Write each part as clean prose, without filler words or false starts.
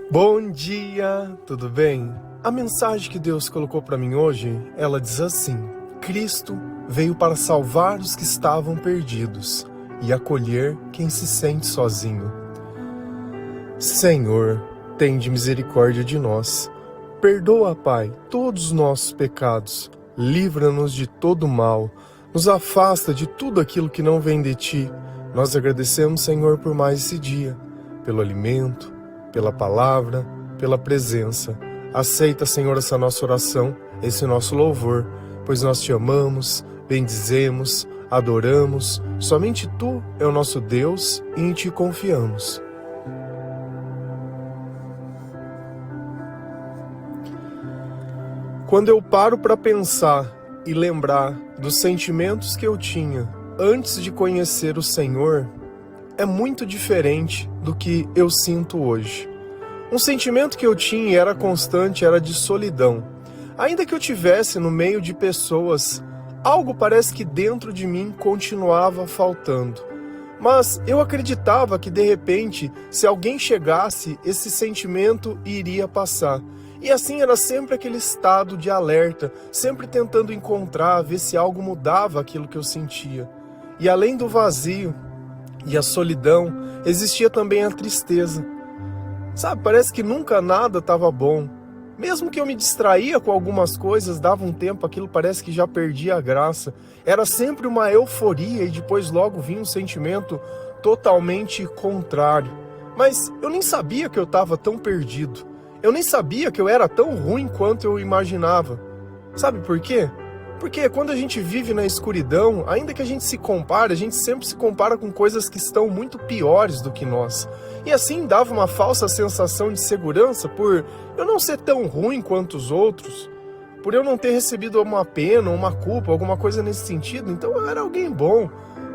Bom dia, tudo bem? A mensagem que Deus colocou para mim hoje, ela diz assim: Cristo veio para salvar os que estavam perdidos e acolher quem se sente sozinho. Senhor, tende misericórdia de nós. Perdoa, Pai, todos os nossos pecados. Livra-nos de todo mal. Nos afasta de tudo aquilo que não vem de Ti. Nós agradecemos, Senhor, por mais esse dia, pelo alimento, pela palavra, pela presença. Aceita, Senhor, essa nossa oração, esse nosso louvor, pois nós Te amamos, bendizemos, adoramos. Somente Tu é o nosso Deus e em Ti confiamos. Quando eu paro para pensar e lembrar dos sentimentos que eu tinha antes de conhecer o Senhor, é muito diferente do que eu sinto hoje. Um sentimento que eu tinha e era constante era de solidão. Ainda que eu tivesse no meio de pessoas, algo parece que dentro de mim continuava faltando. Mas eu acreditava que de repente, se alguém chegasse, esse sentimento iria passar. E assim era sempre aquele estado de alerta, sempre tentando encontrar, ver se algo mudava aquilo que eu sentia. E além do vazio e a solidão, existia também a tristeza. Sabe, parece que nunca nada estava bom. Mesmo que eu me distraía com algumas coisas, dava um tempo, aquilo parece que já perdia a graça. Era sempre uma euforia e depois logo vinha um sentimento totalmente contrário. Mas eu nem sabia que eu estava tão perdido. Eu nem sabia que eu era tão ruim quanto eu imaginava. Sabe por quê? Porque quando a gente vive na escuridão, ainda que a gente se compare, a gente sempre se compara com coisas que estão muito piores do que nós. E assim dava uma falsa sensação de segurança por eu não ser tão ruim quanto os outros, por eu não ter recebido uma pena, uma culpa, alguma coisa nesse sentido, então eu era alguém bom.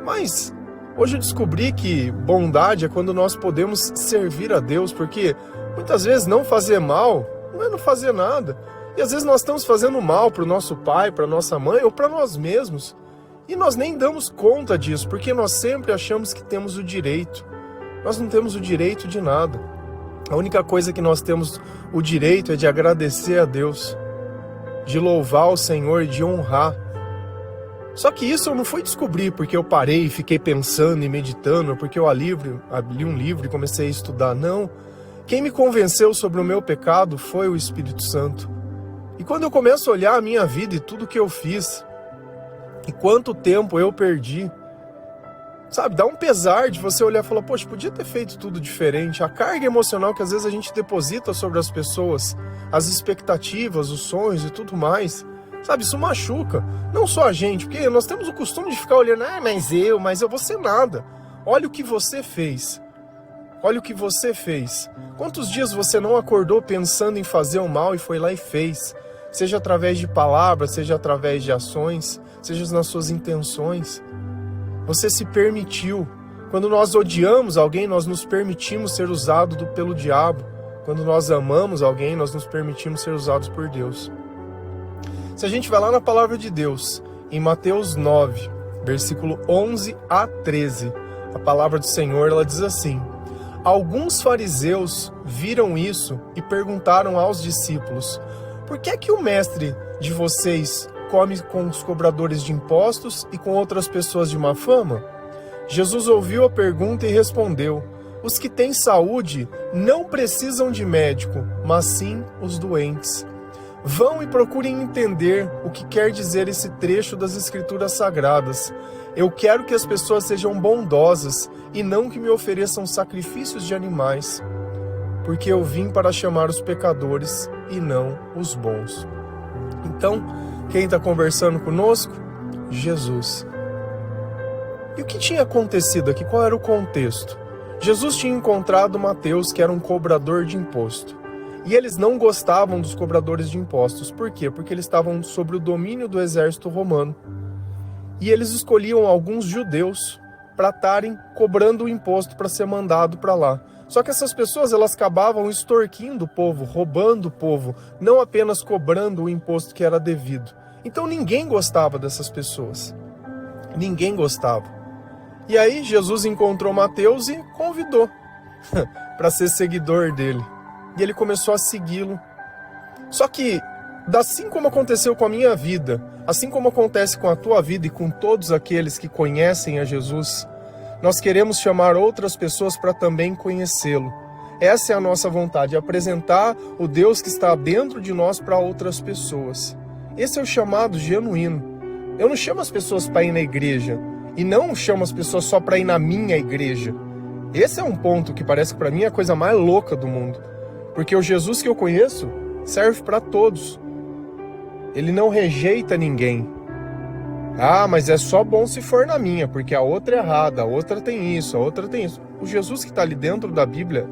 Mas hoje eu descobri que bondade é quando nós podemos servir a Deus, porque muitas vezes não fazer mal não é não fazer nada. E às vezes nós estamos fazendo mal para o nosso pai, para nossa mãe ou para nós mesmos. E nós nem damos conta disso, porque nós sempre achamos que temos o direito. Nós não temos o direito de nada. A única coisa que nós temos o direito é de agradecer a Deus, de louvar o Senhor, de honrar. Só que isso eu não fui descobrir porque eu parei e fiquei pensando e meditando, porque eu li um livro e comecei a estudar. Não. Quem me convenceu sobre o meu pecado foi o Espírito Santo. E quando eu começo a olhar a minha vida e tudo que eu fiz, e quanto tempo eu perdi, sabe, dá um pesar de você olhar e falar, poxa, podia ter feito tudo diferente. A carga emocional que às vezes a gente deposita sobre as pessoas, as expectativas, os sonhos e tudo mais, sabe, isso machuca. Não só a gente, porque nós temos o costume de ficar olhando, mas eu vou ser nada. Olha o que você fez. Olha o que você fez. Quantos dias você não acordou pensando em fazer o mal e foi lá e fez? Seja através de palavras, seja através de ações, seja nas suas intenções. Você se permitiu. Quando nós odiamos alguém, nós nos permitimos ser usados pelo diabo. Quando nós amamos alguém, nós nos permitimos ser usados por Deus. Se a gente vai lá na palavra de Deus, em Mateus 9, versículo 11 a 13, a palavra do Senhor, ela diz assim: Alguns fariseus viram isso e perguntaram aos discípulos: Por que é que o mestre de vocês come com os cobradores de impostos e com outras pessoas de má fama? Jesus ouviu a pergunta e respondeu: Os que têm saúde não precisam de médico, mas sim os doentes. Vão e procurem entender o que quer dizer esse trecho das Escrituras Sagradas. Eu quero que as pessoas sejam bondosas e não que me ofereçam sacrifícios de animais, porque eu vim para chamar os pecadores e não os bons. Então, quem está conversando conosco? Jesus. E o que tinha acontecido aqui? Qual era o contexto? Jesus tinha encontrado Mateus, que era um cobrador de imposto. E eles não gostavam dos cobradores de impostos. Por quê? Porque eles estavam sob o domínio do exército romano. E eles escolhiam alguns judeus para estarem cobrando o imposto para ser mandado para lá. Só que essas pessoas, elas acabavam extorquindo o povo, roubando o povo, não apenas cobrando o imposto que era devido. Então ninguém gostava dessas pessoas. Ninguém gostava. E aí Jesus encontrou Mateus e convidou para ser seguidor dele. e ele começou a segui-lo. Só que, assim como aconteceu com a minha vida, assim como acontece com a tua vida e com todos aqueles que conhecem a Jesus, nós queremos chamar outras pessoas para também conhecê-lo. Essa é a nossa vontade, apresentar o Deus que está dentro de nós para outras pessoas. Esse é o chamado genuíno. Eu não chamo as pessoas para ir na igreja, e não chamo as pessoas só para ir na minha igreja. Esse é um ponto que parece que para mim é a coisa mais louca do mundo. Porque o Jesus que eu conheço serve para todos. Ele não rejeita ninguém. Ah, mas é só bom se for na minha, porque a outra é errada, a outra tem isso, a outra tem isso. O Jesus que está ali dentro da Bíblia,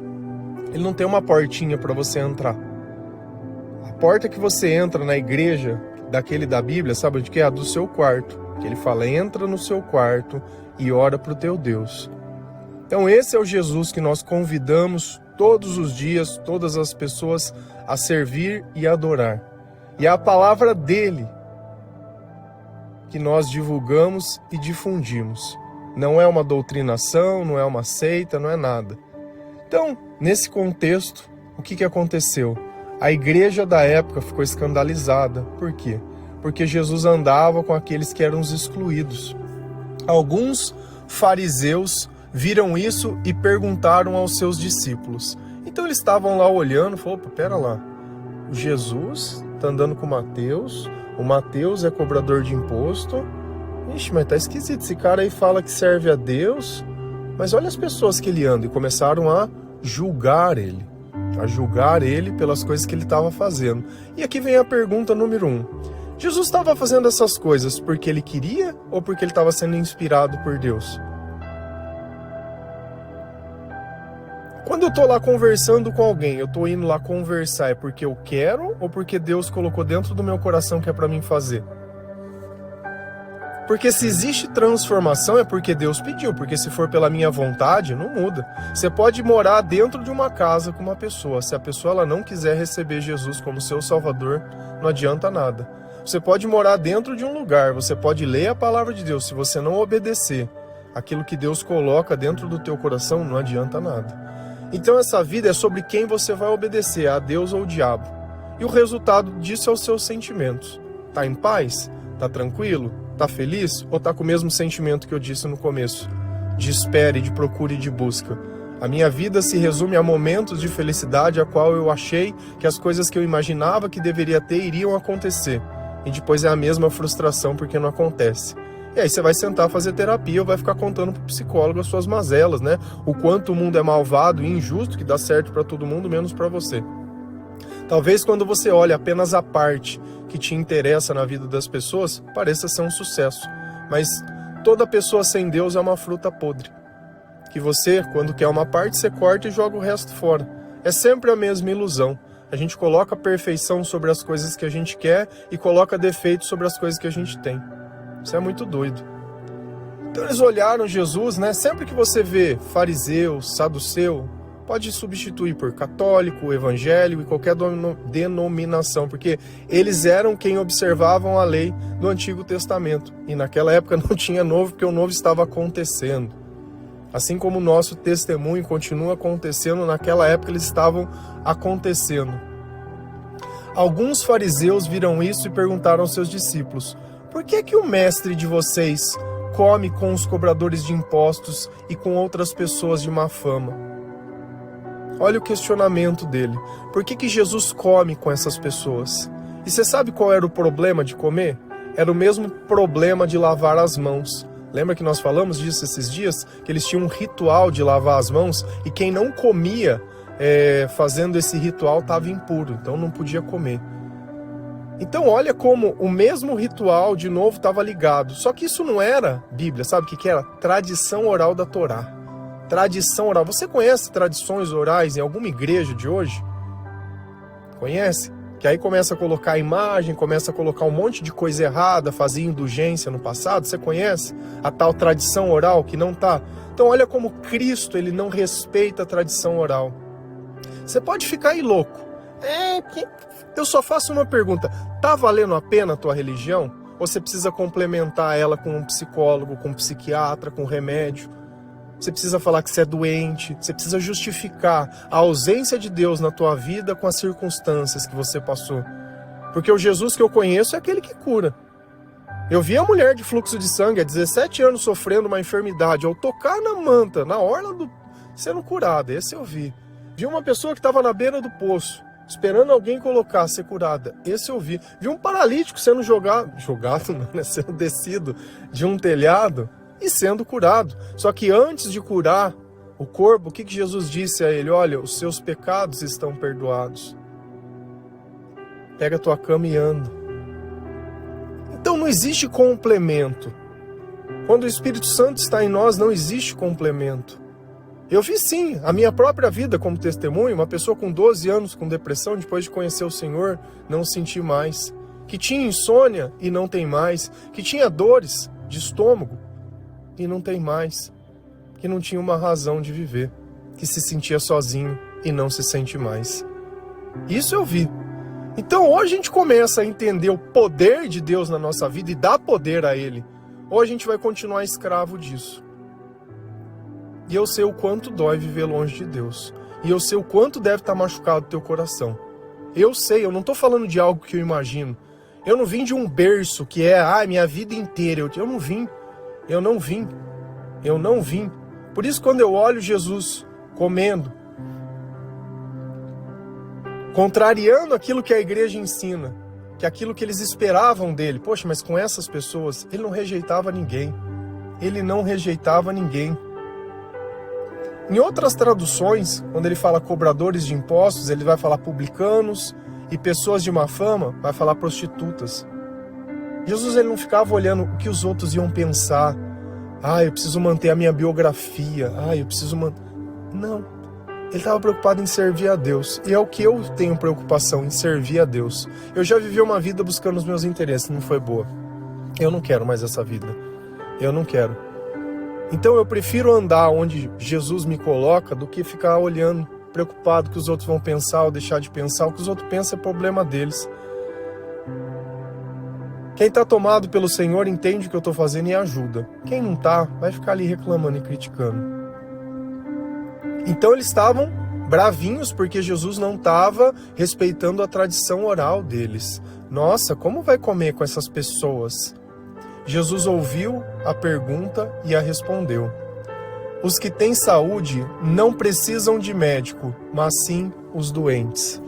ele não tem uma portinha para você entrar. A porta que você entra na igreja daquele da Bíblia, sabe onde que é? A do seu quarto. Que ele fala, entra no seu quarto e ora para o teu Deus. Então esse é o Jesus que nós convidamos todos os dias, todas as pessoas a servir e adorar. E é a palavra dele que nós divulgamos e difundimos. Não é uma doutrinação, não é uma seita, não é nada. Então, nesse contexto, o que aconteceu? A igreja da época ficou escandalizada. Por quê? Porque Jesus andava com aqueles que eram os excluídos. Alguns fariseus viram isso e perguntaram aos seus discípulos. Então eles estavam lá olhando e falaram, pera lá, o Jesus está andando com Mateus, o Mateus é cobrador de imposto. Ixi, mas tá esquisito, esse cara aí fala que serve a Deus, mas olha as pessoas que ele anda. E começaram a julgar ele pelas coisas que ele estava fazendo. E aqui vem a pergunta número 1. Jesus estava fazendo essas coisas porque ele queria ou porque ele estava sendo inspirado por Deus? Quando eu estou lá conversando com alguém, eu estou indo lá conversar, é porque eu quero ou porque Deus colocou dentro do meu coração que é para mim fazer? Porque se existe transformação é porque Deus pediu, porque se for pela minha vontade, não muda. Você pode morar dentro de uma casa com uma pessoa, se a pessoa ela não quiser receber Jesus como seu Salvador, não adianta nada. Você pode morar dentro de um lugar, você pode ler a palavra de Deus, se você não obedecer aquilo que Deus coloca dentro do teu coração, não adianta nada. Então essa vida é sobre quem você vai obedecer, a Deus ou ao diabo. E o resultado disso é os seus sentimentos. Tá em paz? Tá tranquilo? Tá feliz? Ou tá com o mesmo sentimento que eu disse no começo? De espera, de procura e de busca. A minha vida se resume a momentos de felicidade a qual eu achei que as coisas que eu imaginava que deveria ter iriam acontecer. E depois é a mesma frustração porque não acontece. E aí você vai sentar fazer terapia ou vai ficar contando pro psicólogo as suas mazelas, né? O quanto o mundo é malvado e injusto, que dá certo para todo mundo, menos para você. Talvez quando você olha apenas a parte que te interessa na vida das pessoas, pareça ser um sucesso. Mas toda pessoa sem Deus é uma fruta podre. Que você, quando quer uma parte, você corta e joga o resto fora. É sempre a mesma ilusão. A gente coloca perfeição sobre as coisas que a gente quer e coloca defeito sobre as coisas que a gente tem. Isso é muito doido. Então eles olharam Jesus, né? Sempre que você vê fariseu, saduceu, pode substituir por católico, evangélico e qualquer denominação, porque eles eram quem observavam a lei do Antigo Testamento. E naquela época não tinha novo, porque o novo estava acontecendo. Assim como o nosso testemunho continua acontecendo, naquela época eles estavam acontecendo. Alguns fariseus viram isso e perguntaram aos seus discípulos: por que o mestre de vocês come com os cobradores de impostos e com outras pessoas de má fama? Olha o questionamento dele. Por que Jesus come com essas pessoas? E você sabe qual era o problema de comer? Era o mesmo problema de lavar as mãos. Lembra que nós falamos disso esses dias? Que eles tinham um ritual de lavar as mãos e quem não comia fazendo esse ritual estava impuro, então não podia comer. Então olha como o mesmo ritual de novo estava ligado. Só que isso não era Bíblia, sabe o que era? Tradição oral da Torá. Tradição oral. Você conhece tradições orais em alguma igreja de hoje? Conhece? Que aí começa a colocar imagem, começa a colocar um monte de coisa errada, fazia indulgência no passado. Você conhece a tal tradição oral que não tá? Então olha como Cristo ele não respeita a tradição oral. Você pode ficar aí louco. Eu só faço uma pergunta. Tá valendo a pena a tua religião? Ou você precisa complementar ela com um psicólogo, com um psiquiatra, com remédio? você precisa falar que você é doente, você precisa justificar a ausência de Deus na tua vida com as circunstâncias que você passou. Porque o Jesus que eu conheço é aquele que cura. Eu vi a mulher de fluxo de sangue há 17 anos sofrendo uma enfermidade, ao tocar na manta, na orla sendo curada, esse eu vi. Vi uma pessoa que estava na beira do poço, esperando alguém colocar, ser curada, esse eu vi. Vi um paralítico sendo jogado não, né? Sendo descido de um telhado e sendo curado. Só que antes de curar o corpo, o que Jesus disse a ele? Olha, os seus pecados estão perdoados. Pega a tua cama e anda. Então não existe complemento. Quando o Espírito Santo está em nós, não existe complemento. Eu vi sim, a minha própria vida como testemunho, uma pessoa com 12 anos com depressão, depois de conhecer o Senhor, não sentir mais. Que tinha insônia e não tem mais. Que tinha dores de estômago e não tem mais. Que não tinha uma razão de viver. Que se sentia sozinho e não se sente mais. Isso eu vi. Então, ou a gente começa a entender o poder de Deus na nossa vida e dá poder a Ele, ou a gente vai continuar escravo disso. E eu sei o quanto dói viver longe de Deus. E eu sei o quanto deve estar machucado o teu coração. Eu sei, eu não estou falando de algo que eu imagino. Eu não vim de um berço que é, minha vida inteira. Eu não vim. Por isso, quando eu olho Jesus comendo, contrariando aquilo que a igreja ensina, que aquilo que eles esperavam dele. Poxa, mas com essas pessoas, ele não rejeitava ninguém. Em outras traduções, quando ele fala cobradores de impostos, ele vai falar publicanos, e pessoas de má fama, vai falar prostitutas. Jesus, ele não ficava olhando o que os outros iam pensar. Eu preciso manter a minha biografia. Não. Ele estava preocupado em servir a Deus. E é o que eu tenho preocupação, em servir a Deus. Eu já vivi uma vida buscando os meus interesses, não foi boa. Eu não quero mais essa vida. Eu não quero. Então eu prefiro andar onde Jesus me coloca do que ficar olhando, preocupado que os outros vão pensar ou deixar de pensar. O que os outros pensam é problema deles. Quem está tomado pelo Senhor entende o que eu estou fazendo e ajuda. Quem não está, vai ficar ali reclamando e criticando. Então eles estavam bravinhos porque Jesus não estava respeitando a tradição oral deles. Nossa, como vai comer com essas pessoas? Jesus ouviu a pergunta e a respondeu. Os que têm saúde não precisam de médico, mas sim os doentes.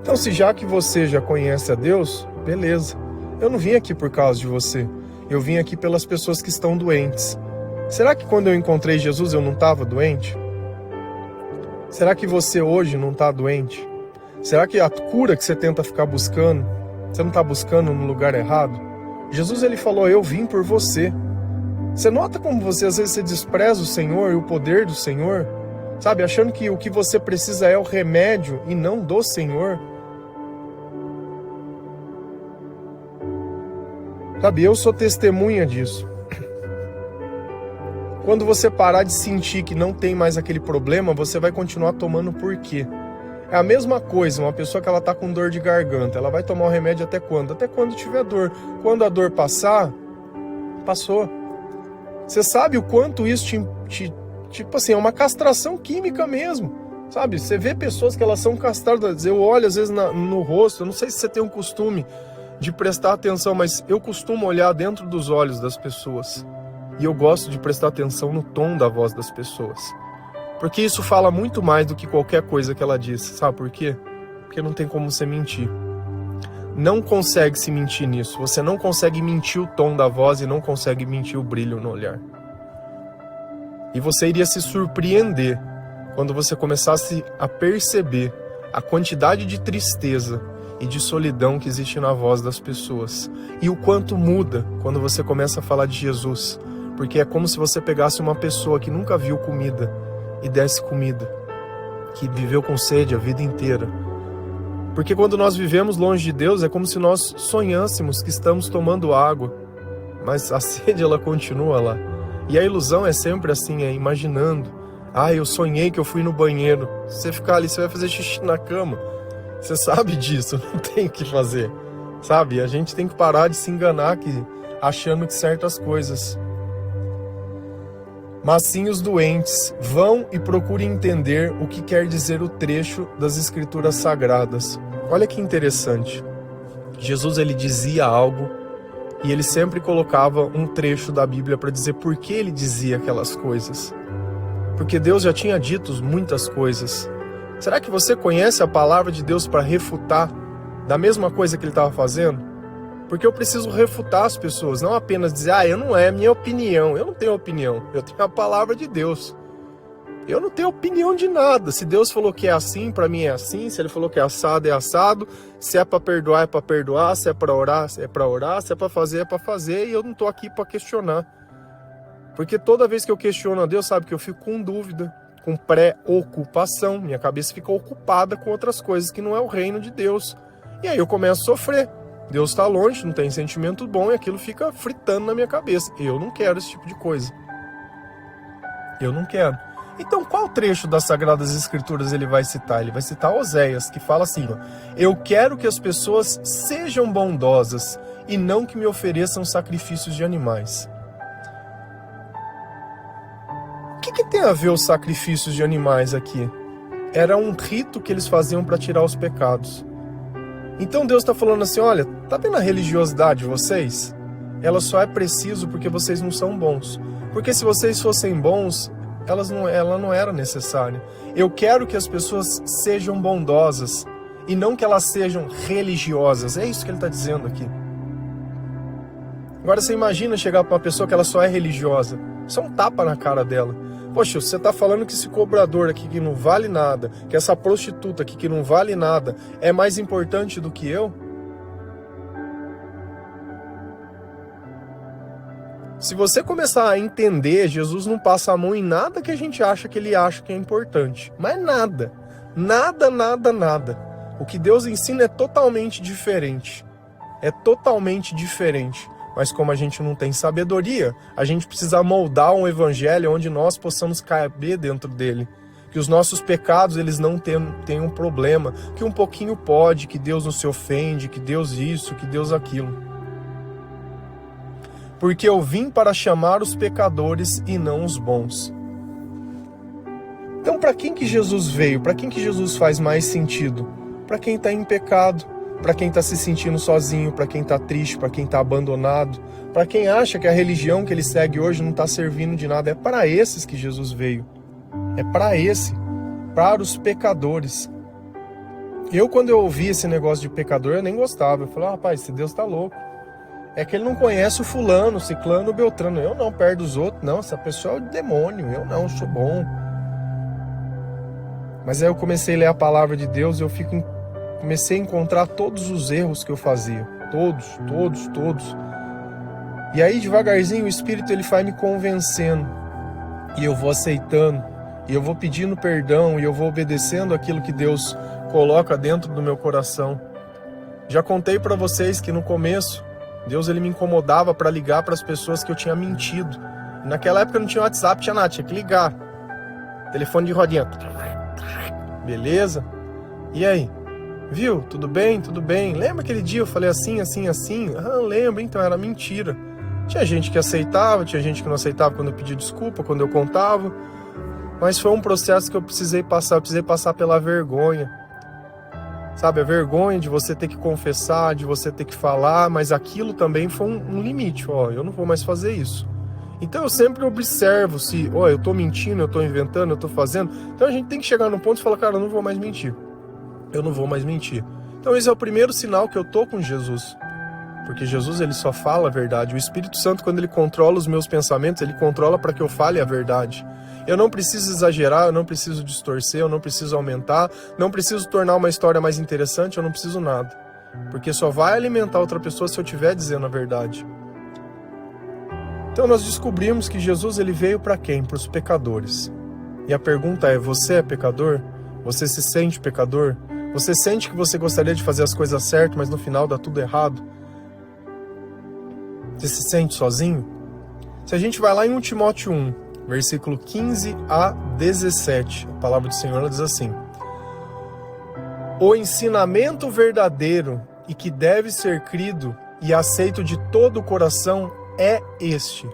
Então, se já que você já conhece a Deus, beleza. Eu não vim aqui por causa de você. Eu vim aqui pelas pessoas que estão doentes. Será que quando eu encontrei Jesus eu não estava doente? Será que você hoje não está doente? Será que a cura que você tenta ficar buscando, você não está buscando no lugar errado? Jesus, ele falou, eu vim por você. Você nota como às vezes você despreza o Senhor e o poder do Senhor? Sabe, achando que o que você precisa é o remédio e não do Senhor? Sabe, eu sou testemunha disso. Quando você parar de sentir que não tem mais aquele problema, você vai continuar tomando por quê? É a mesma coisa, uma pessoa que ela tá com dor de garganta, ela vai tomar o remédio até quando? Até quando tiver dor. Quando a dor passar, passou. Você sabe o quanto isso tipo assim, é uma castração química mesmo, sabe? Você vê pessoas que elas são castradas, eu olho às vezes no rosto, eu não sei se você tem um costume de prestar atenção, mas eu costumo olhar dentro dos olhos das pessoas. E eu gosto de prestar atenção no tom da voz das pessoas. Porque isso fala muito mais do que qualquer coisa que ela diz. Sabe por quê? Porque não tem como você mentir. Não consegue se mentir nisso. Você não consegue mentir o tom da voz e não consegue mentir o brilho no olhar. E você iria se surpreender quando você começasse a perceber a quantidade de tristeza e de solidão que existe na voz das pessoas. E o quanto muda quando você começa a falar de Jesus. Porque é como se você pegasse uma pessoa que nunca viu comida e desse comida, que viveu com sede a vida inteira. Porque quando nós vivemos longe de Deus, é como se nós sonhássemos que estamos tomando água, mas a sede ela continua lá. E a ilusão é sempre assim, é imaginando. Eu sonhei que eu fui no banheiro. Se você ficar ali, você vai fazer xixi na cama. Você sabe disso, não tem o que fazer. Sabe, a gente tem que parar de se enganar achando que certas coisas mas sim os doentes. Vão e procurem entender o que quer dizer o trecho das Escrituras Sagradas. Olha que interessante. Jesus ele dizia algo e ele sempre colocava um trecho da Bíblia para dizer por que ele dizia aquelas coisas. Porque Deus já tinha dito muitas coisas. Será que você conhece a palavra de Deus para refutar da mesma coisa que ele estava fazendo? Porque eu preciso refutar as pessoas, não apenas dizer, eu não é minha opinião. Eu não tenho opinião, eu tenho a palavra de Deus. Eu não tenho opinião de nada. Se Deus falou que é assim, para mim é assim. Se ele falou que é assado, é assado. Se é para perdoar, é para perdoar. Se é para orar, é para orar. Se é para fazer, é para fazer. E eu não estou aqui para questionar. Porque toda vez que eu questiono a Deus, sabe que eu fico com dúvida, com preocupação. Minha cabeça fica ocupada com outras coisas que não é o reino de Deus. E aí eu começo a sofrer. Deus está longe, não tem sentimento bom e aquilo fica fritando na minha cabeça. Eu não quero esse tipo de coisa. Eu não quero. Então, qual trecho das Sagradas Escrituras ele vai citar? Ele vai citar Oséias, que fala assim, eu quero que as pessoas sejam bondosas e não que me ofereçam sacrifícios de animais. O que tem a ver os sacrifícios de animais aqui? Era um rito que eles faziam para tirar os pecados. Então Deus está falando assim, olha, tá vendo a religiosidade de vocês? Ela só é preciso porque vocês não são bons. Porque se vocês fossem bons, ela não era necessária. Eu quero que as pessoas sejam bondosas e não que elas sejam religiosas. É isso que ele está dizendo aqui. Agora você imagina chegar para uma pessoa que ela só é religiosa. Isso é um tapa na cara dela. Poxa, você está falando que esse cobrador aqui que não vale nada, que essa prostituta aqui que não vale nada, é mais importante do que eu? Se você começar a entender, Jesus não passa a mão em nada que a gente acha que ele acha que é importante. Mas nada. Nada, nada, nada. O que Deus ensina é totalmente diferente. É totalmente diferente. Mas como a gente não tem sabedoria, a gente precisa moldar um evangelho onde nós possamos caber dentro dele. Que os nossos pecados eles não tenham problema. Que um pouquinho pode, que Deus não se ofende, que Deus isso, que Deus aquilo. Porque eu vim para chamar os pecadores e não os bons. Então, para quem que Jesus veio? Para quem que Jesus faz mais sentido? Para quem está em pecado, para quem está se sentindo sozinho, para quem está triste, para quem está abandonado, para quem acha que a religião que ele segue hoje não está servindo de nada. É para esses que Jesus veio. É para os pecadores. Quando eu ouvi esse negócio de pecador, eu nem gostava. Eu falei, rapaz, esse Deus está louco. É que ele não conhece o fulano, o ciclano, o beltrano. Eu não, perto dos outros, não. Essa pessoa é o demônio. Eu não, sou bom. Mas aí eu comecei a ler a palavra de Deus e comecei a encontrar todos os erros que eu fazia. Todos. E aí, devagarzinho, o Espírito ele vai me convencendo. E eu vou aceitando. E eu vou pedindo perdão. E eu vou obedecendo aquilo que Deus coloca dentro do meu coração. Já contei para vocês que no começo, Deus ele me incomodava para ligar para as pessoas que eu tinha mentido. E naquela época não tinha WhatsApp, tinha nada, tinha que ligar. Telefone de rodinha. Beleza? E aí? Viu? Tudo bem? Tudo bem. Lembra aquele dia eu falei assim? Lembro, então era mentira. Tinha gente que aceitava, tinha gente que não aceitava quando eu pedi desculpa, quando eu contava. Mas foi um processo que eu precisei passar pela vergonha. Sabe, a vergonha de você ter que confessar, de você ter que falar, mas aquilo também foi um limite. Eu não vou mais fazer isso. Então eu sempre observo se, eu tô mentindo, eu tô inventando, eu tô fazendo. Então a gente tem que chegar num ponto e falar, cara, eu não vou mais mentir. Eu não vou mais mentir. Então esse é o primeiro sinal que eu tô com Jesus. Porque Jesus, ele só fala a verdade. O Espírito Santo, quando ele controla os meus pensamentos, ele controla para que eu fale a verdade. Eu não preciso exagerar, eu não preciso distorcer, eu não preciso aumentar, não preciso tornar uma história mais interessante, eu não preciso nada. Porque só vai alimentar outra pessoa se eu estiver dizendo a verdade. Então nós descobrimos que Jesus ele veio para quem? Para os pecadores. E a pergunta é, você é pecador? Você se sente pecador? Você sente que você gostaria de fazer as coisas certas, mas no final dá tudo errado? Você se sente sozinho? Se a gente vai lá em 1 Timóteo 1, versículo 15 a 17, a palavra do Senhor diz assim: o ensinamento verdadeiro e que deve ser crido e aceito de todo o coração é este: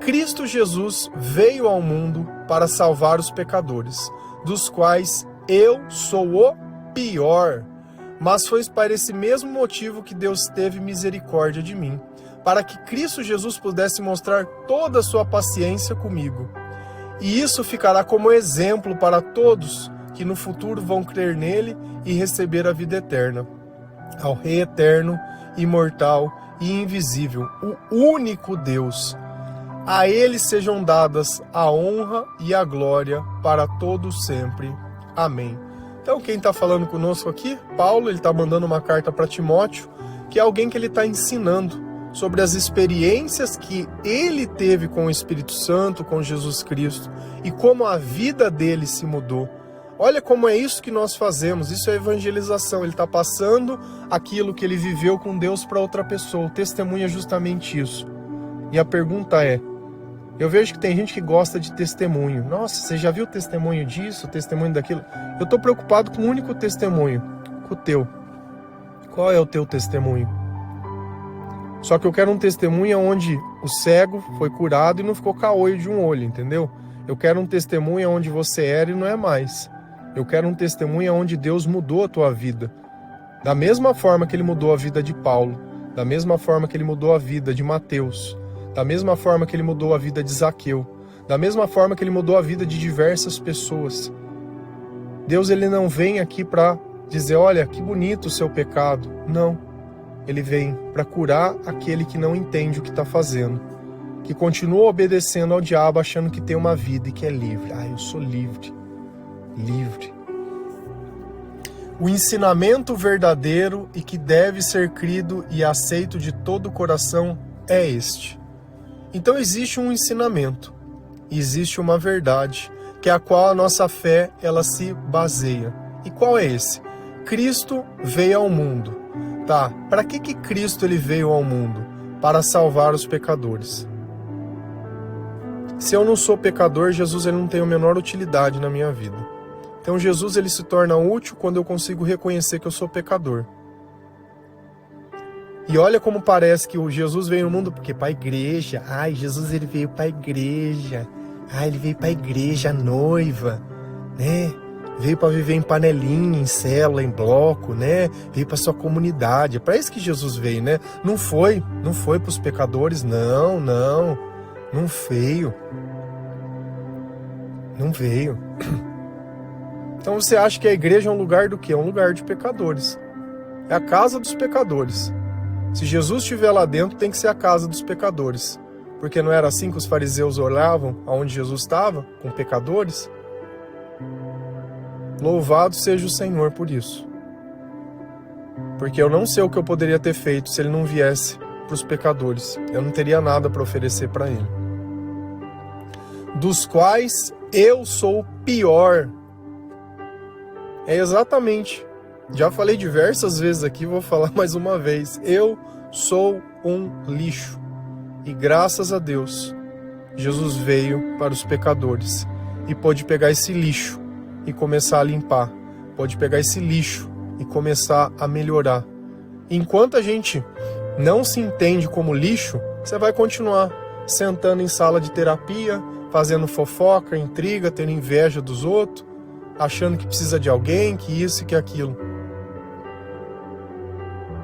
Cristo Jesus veio ao mundo para salvar os pecadores, dos quais eu sou o pior. Mas foi para esse mesmo motivo que Deus teve misericórdia de mim, para que Cristo Jesus pudesse mostrar toda a sua paciência comigo. E isso ficará como exemplo para todos que no futuro vão crer nele e receber a vida eterna. Ao Rei eterno, imortal e invisível, o único Deus. A ele sejam dadas a honra e a glória para todos sempre. Amém. Então quem está falando conosco aqui? Paulo, ele está mandando uma carta para Timóteo, que é alguém que ele está ensinando sobre as experiências que ele teve com o Espírito Santo, com Jesus Cristo, e como a vida dele se mudou. Olha como é isso que nós fazemos, isso é evangelização. Ele está passando aquilo que ele viveu com Deus para outra pessoa. O testemunho é justamente isso. E a pergunta é, eu vejo que tem gente que gosta de testemunho. Nossa, você já viu o testemunho disso, o testemunho daquilo? Eu estou preocupado com um único testemunho, com o teu. Qual é o teu testemunho? Só que eu quero um testemunho onde o cego foi curado e não ficou caolho de um olho, entendeu? Eu quero um testemunho onde você era e não é mais. Eu quero um testemunho onde Deus mudou a tua vida. Da mesma forma que ele mudou a vida de Paulo, da mesma forma que ele mudou a vida de Mateus, da mesma forma que ele mudou a vida de Zaqueu, da mesma forma que ele mudou a vida de diversas pessoas. Deus, ele não vem aqui para dizer, olha, que bonito o seu pecado. Não. Ele vem para curar aquele que não entende o que está fazendo, que continua obedecendo ao diabo, achando que tem uma vida e que é livre. Ah, eu sou livre. Livre. O ensinamento verdadeiro e que deve ser crido e aceito de todo o coração é este. Então existe um ensinamento, existe uma verdade, que é a qual a nossa fé ela se baseia. E qual é esse? Cristo veio ao mundo. Tá, para que Cristo ele veio ao mundo? Para salvar os pecadores. Se eu não sou pecador, Jesus ele não tem a menor utilidade na minha vida. Então Jesus ele se torna útil quando eu consigo reconhecer que eu sou pecador. E olha como parece que o Jesus veio ao mundo porque para a igreja. Ai, Jesus ele veio para a igreja. Ai, ele veio para a igreja, a noiva, né? Veio para viver em panelinha, em célula, em bloco, né? Veio para sua comunidade. É para isso que Jesus veio, né? Não foi para os pecadores, não veio. Não veio. Então você acha que a igreja é um lugar do quê? É um lugar de pecadores. É a casa dos pecadores. Se Jesus estiver lá dentro, tem que ser a casa dos pecadores. Porque não era assim que os fariseus olhavam aonde Jesus estava? Com pecadores? Louvado seja o Senhor por isso. Porque eu não sei o que eu poderia ter feito se ele não viesse para os pecadores. Eu não teria nada para oferecer para ele. Dos quais eu sou o pior. É exatamente. Já falei diversas vezes aqui, vou falar mais uma vez. Eu sou um lixo. E graças a Deus, Jesus veio para os pecadores. E pôde pegar esse lixo e começar a limpar. Pode pegar esse lixo e começar a melhorar. Enquanto a gente não se entende como lixo, você vai continuar sentando em sala de terapia, fazendo fofoca, intriga, tendo inveja dos outros, achando que precisa de alguém, que isso e que aquilo.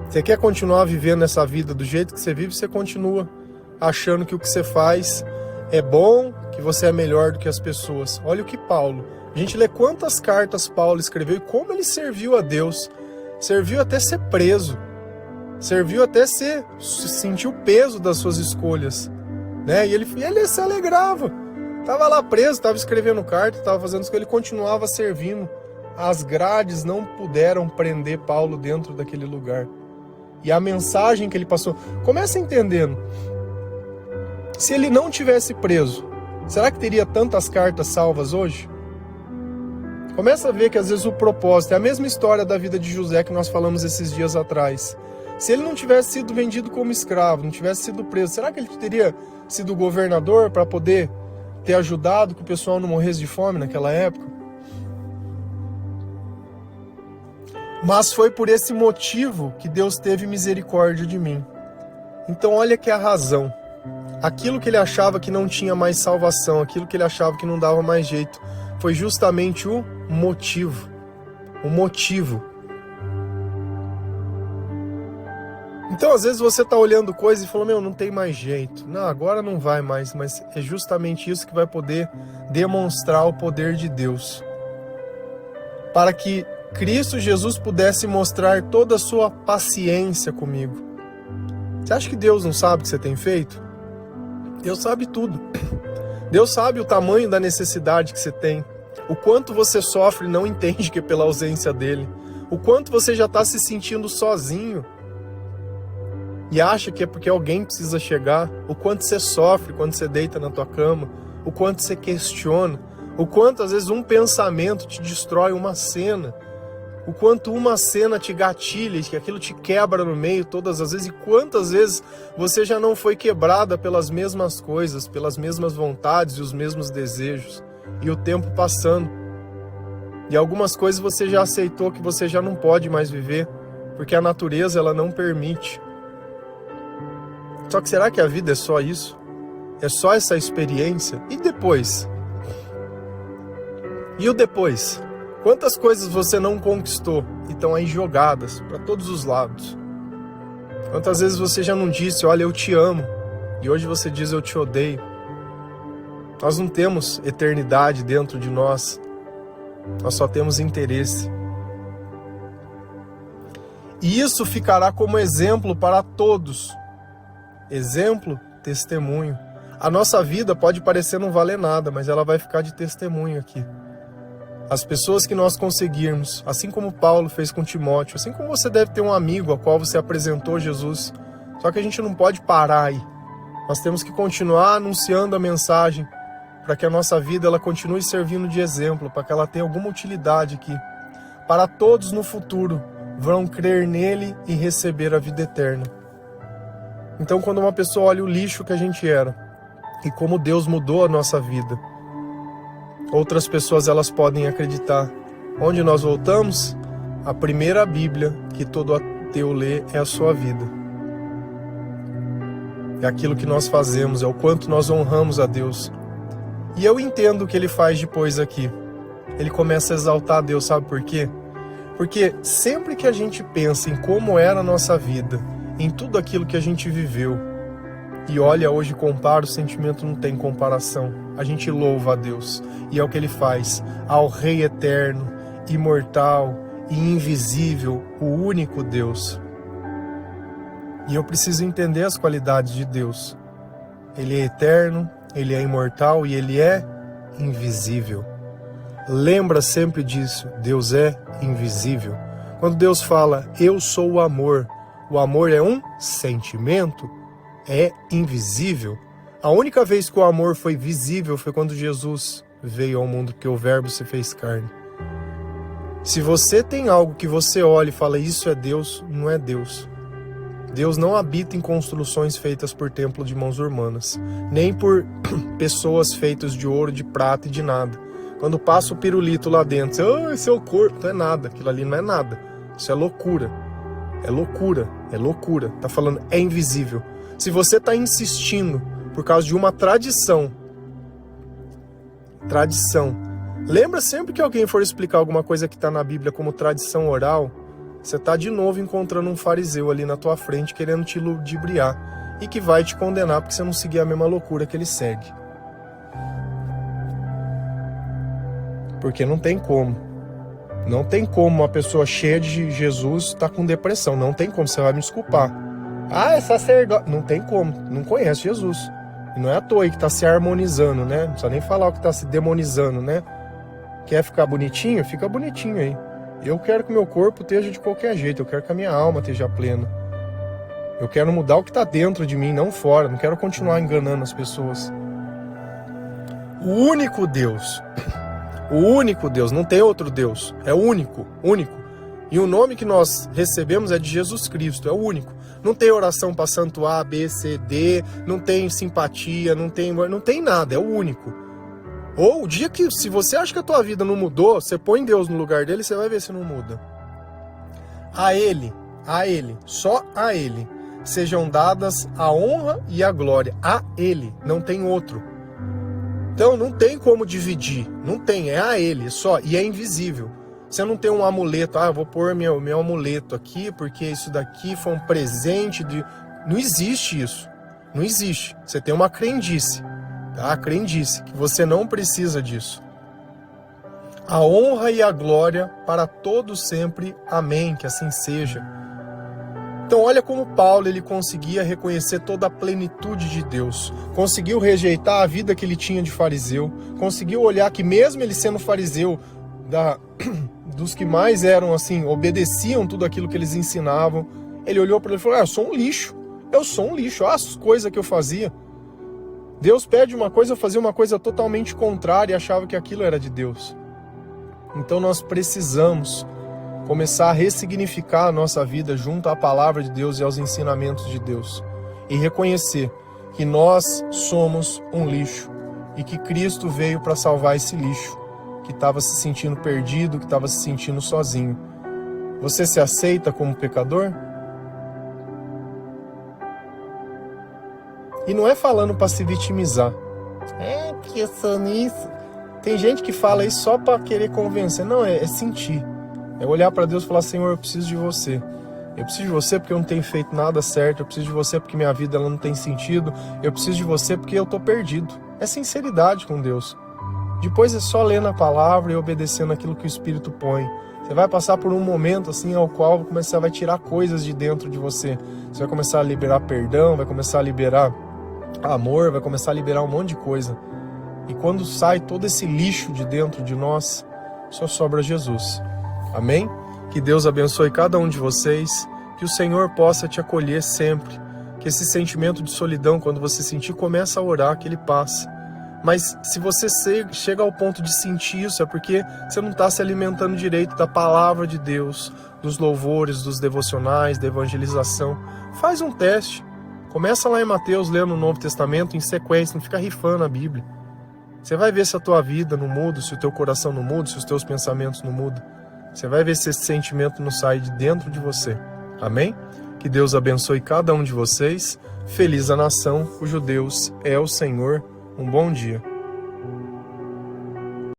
Você quer continuar vivendo essa vida do jeito que você vive, você continua achando que o que você faz é bom, que você é melhor do que as pessoas. Olha o que Paulo... A gente lê quantas cartas Paulo escreveu e como ele serviu a Deus. Serviu até ser preso. Serviu até sentir o peso das suas escolhas. Né? E ele se alegrava. Estava lá preso, estava escrevendo carta, estava fazendo isso, ele continuava servindo. As grades não puderam prender Paulo dentro daquele lugar. E a mensagem que ele passou... Começa entendendo. Se ele não tivesse preso, será que teria tantas cartas salvas hoje? Começa a ver que às vezes o propósito é a mesma história da vida de José que nós falamos esses dias atrás. Se ele não tivesse sido vendido como escravo, não tivesse sido preso, será que ele teria sido governador para poder ter ajudado que o pessoal não morresse de fome naquela época? Mas foi por esse motivo que Deus teve misericórdia de mim. Então olha que é a razão. aquilo que ele achava que não tinha mais salvação, aquilo que ele achava que não dava mais jeito, foi justamente o motivo. O motivo. Então, às vezes você está olhando coisas e fala, não tem mais jeito. Não, agora não vai mais, mas é justamente isso que vai poder demonstrar o poder de Deus. Para que Cristo Jesus pudesse mostrar toda a sua paciência comigo. Você acha que Deus não sabe o que você tem feito? Deus sabe tudo. Deus sabe o tamanho da necessidade que você tem. O quanto você sofre e não entende que é pela ausência dele. O quanto você já está se sentindo sozinho. E acha que é porque alguém precisa chegar. O quanto você sofre quando você deita na tua cama. O quanto você questiona. O quanto às vezes um pensamento te destrói uma cena. O quanto uma cena te gatilha, que aquilo te quebra no meio todas as vezes. E quantas vezes você já não foi quebrada pelas mesmas coisas, pelas mesmas vontades e os mesmos desejos. E o tempo passando. E algumas coisas você já aceitou que você já não pode mais viver. Porque a natureza ela não permite. Só que será que a vida é só isso? É só essa experiência? E depois? E o depois? Quantas coisas você não conquistou e estão aí jogadas para todos os lados? Quantas vezes você já não disse, olha, eu te amo, e hoje você diz, eu te odeio? Nós não temos eternidade dentro de nós, nós só temos interesse. E isso ficará como exemplo para todos. Exemplo, testemunho. A nossa vida pode parecer não valer nada, mas ela vai ficar de testemunho aqui. As pessoas que nós conseguirmos, assim como Paulo fez com Timóteo, assim como você deve ter um amigo ao qual você apresentou Jesus, só que a gente não pode parar aí. Nós temos que continuar anunciando a mensagem para que a nossa vida ela continue servindo de exemplo, para que ela tenha alguma utilidade aqui. Para todos no futuro vão crer nele e receber a vida eterna. Então, quando uma pessoa olha o lixo que a gente era e como Deus mudou a nossa vida, outras pessoas elas podem acreditar. Onde nós voltamos? A primeira Bíblia que todo ateu lê é a sua vida. É aquilo que nós fazemos, é o quanto nós honramos a Deus. E eu entendo o que ele faz depois aqui. Ele começa a exaltar a Deus, sabe por quê? Porque sempre que a gente pensa em como era a nossa vida, em tudo aquilo que a gente viveu, e olha, hoje compara, o sentimento não tem comparação. A gente louva a Deus. E é o que ele faz. Ao Rei eterno, imortal e invisível, o único Deus. E eu preciso entender as qualidades de Deus. Ele é eterno, ele é imortal e ele é invisível. Lembra sempre disso. Deus é invisível. Quando Deus fala, eu sou o amor é um sentimento. É invisível. A única vez que o amor foi visível foi quando Jesus veio ao mundo, porque o Verbo se fez carne. Se você tem algo que você olha e fala, isso é Deus, não é Deus. Deus não habita em construções feitas por templo de mãos humanas, nem por pessoas feitas de ouro, de prata e de nada. Quando passa o pirulito lá dentro, você, esse é o corpo, não é nada, aquilo ali não é nada. Isso é loucura. É loucura, é loucura. Tá falando, é invisível. Se você está insistindo por causa de uma tradição, lembra sempre que alguém for explicar alguma coisa que está na Bíblia como tradição oral, você está de novo encontrando um fariseu ali na tua frente querendo te ludibriar e que vai te condenar porque você não seguir a mesma loucura que ele segue. Porque não tem como. Não tem como uma pessoa cheia de Jesus estar com depressão. Não tem como, você vai me desculpar. Ah, é sacerdote. Não tem como, não conhece Jesus. E não é à toa aí que está se harmonizando, né? Não precisa nem falar o que está se demonizando, né? Quer ficar bonitinho? Fica bonitinho aí. Eu quero que o meu corpo esteja de qualquer jeito. Eu quero que a minha alma esteja plena. Eu quero mudar o que está dentro de mim, não fora. Não quero continuar enganando as pessoas. O único Deus, não tem outro Deus. É único. E o nome que nós recebemos é de Jesus Cristo, é o único. Não tem oração para santo A, B, C, D, não tem simpatia, não tem nada, é o único. Ou o dia que, se você acha que a tua vida não mudou, você põe Deus no lugar dele, você vai ver se não muda. A ele, só a ele, sejam dadas a honra e a glória a Ele, não tem outro. Então não tem como dividir, não tem, é a Ele só, e é invisível. Você não tem um amuleto, eu vou pôr meu amuleto aqui, porque isso daqui foi um presente de... Não existe isso, não existe. Você tem uma crendice, tá? A crendice, que você não precisa disso. A honra e a glória para todos sempre, amém, que assim seja. Então olha como Paulo ele conseguia reconhecer toda a plenitude de Deus, conseguiu rejeitar a vida que ele tinha de fariseu, conseguiu olhar que mesmo ele sendo fariseu, dos que mais eram assim, obedeciam tudo aquilo que eles ensinavam, ele olhou para ele e falou, eu sou um lixo, olha as coisas que eu fazia. Deus pede uma coisa, eu fazia uma coisa totalmente contrária e achava que aquilo era de Deus. Então nós precisamos começar a ressignificar a nossa vida junto à palavra de Deus e aos ensinamentos de Deus. E reconhecer que nós somos um lixo e que Cristo veio para salvar esse lixo, que estava se sentindo perdido, que estava se sentindo sozinho. Você se aceita como pecador? E não é falando para se vitimizar. Que eu sou nisso. Tem gente que fala isso só para querer convencer. Não, é sentir. É olhar para Deus e falar, Senhor, eu preciso de você. Eu preciso de você porque eu não tenho feito nada certo. Eu preciso de você porque minha vida ela não tem sentido. Eu preciso de você porque eu estou perdido. É sinceridade com Deus. Depois é só ler na palavra e obedecendo aquilo que o Espírito põe. Você vai passar por um momento assim ao qual você vai tirar coisas de dentro de você. Você vai começar a liberar perdão, vai começar a liberar amor, vai começar a liberar um monte de coisa. E quando sai todo esse lixo de dentro de nós, só sobra Jesus. Amém? Que Deus abençoe cada um de vocês, que o Senhor possa te acolher sempre, que esse sentimento de solidão, quando você sentir, começa a orar, que ele passe. Mas se você chega ao ponto de sentir isso, é porque você não está se alimentando direito da palavra de Deus, dos louvores, dos devocionais, da evangelização. Faz um teste. Começa lá em Mateus, lendo o Novo Testamento em sequência, não fica rifando a Bíblia. Você vai ver se a tua vida não muda, se o teu coração não muda, se os teus pensamentos não mudam. Você vai ver se esse sentimento não sai de dentro de você. Amém? Que Deus abençoe cada um de vocês. Feliz a nação cujo Deus é o Senhor. Um bom dia.